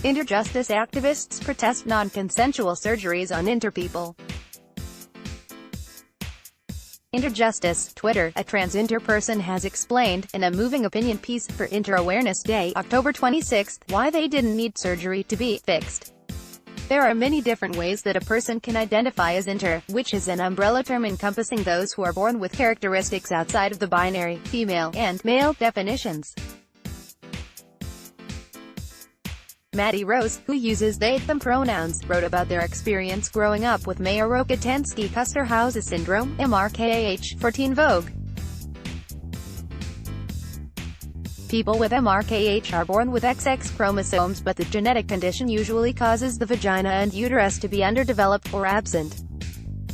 Interjustice activists protest non-consensual surgeries on interpeople. Interjustice, Twitter, a transgender person has explained, in a moving opinion piece for Inter-Awareness Day, October 26, why they didn't need surgery to be fixed. There are many different ways that a person can identify as inter, which is an umbrella term encompassing those who are born with characteristics outside of the binary, female, and male definitions. Maddie Rose, who uses they/them pronouns, wrote about their experience growing up with Mayer-Rokitansky-Kuster-Hauser syndrome, MRKH, for Teen Vogue. People with MRKH are born with XX chromosomes, but the genetic condition usually causes the vagina and uterus to be underdeveloped or absent.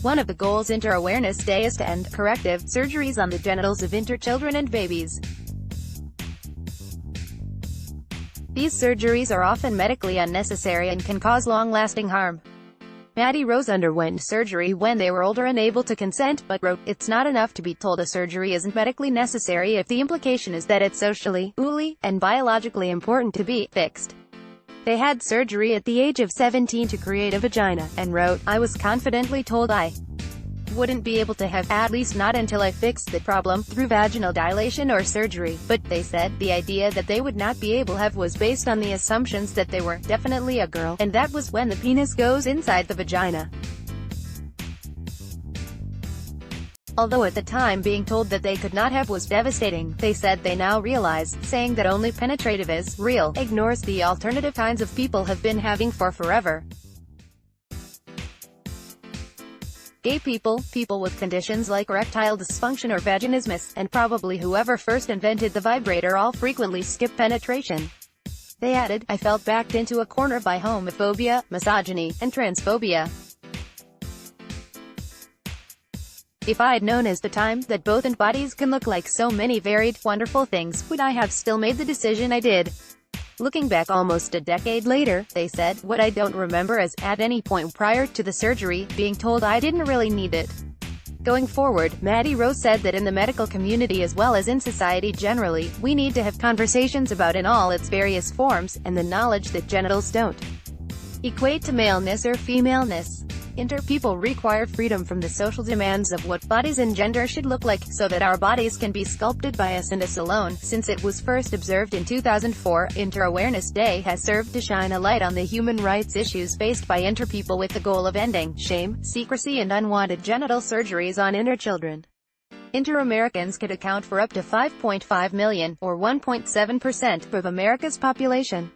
One of the goals Inter-Awareness Day is to end corrective surgeries on the genitals of inter-children and babies. These surgeries are often medically unnecessary and can cause long-lasting harm. Maddie Rose underwent surgery when they were older and able to consent, but wrote, "It's not enough to be told a surgery isn't medically necessary if the implication is that it's socially, and biologically important to be fixed." They had surgery at the age of 17 to create a vagina, and wrote, "I was confidently told I wouldn't be able to have, at least not until I fixed the problem, through vaginal dilation or surgery, but," they said, the idea that they would not be able to have was based on the assumptions that they were definitely a girl, and that was when the penis goes inside the vagina. Although at the time being told that they could not have was devastating, they said they now realize, saying that only penetrative is real, ignores the alternative kinds of people have been having for forever. Gay people, people with conditions like erectile dysfunction or vaginismus, and probably whoever first invented the vibrator all frequently skip penetration. They added, "I felt backed into a corner by homophobia, misogyny, and transphobia. If I'd known at the time that both and bodies can look like so many varied, wonderful things, would I have still made the decision I did?" Looking back almost a decade later, they said, "What I don't remember is, at any point prior to the surgery, being told I didn't really need it." Going forward, Maddie Rose said that in the medical community as well as in society generally, we need to have conversations about in all its various forms, and the knowledge that genitals don't equate to maleness or femaleness. Inter-people require freedom from the social demands of what bodies and gender should look like, so that our bodies can be sculpted by us and us alone. Since it was first observed in 2004, Inter-Awareness Day has served to shine a light on the human rights issues faced by inter-people with the goal of ending shame, secrecy and unwanted genital surgeries on inter-children. Inter-Americans could account for up to 5.5 million, or 1.7%, of America's population.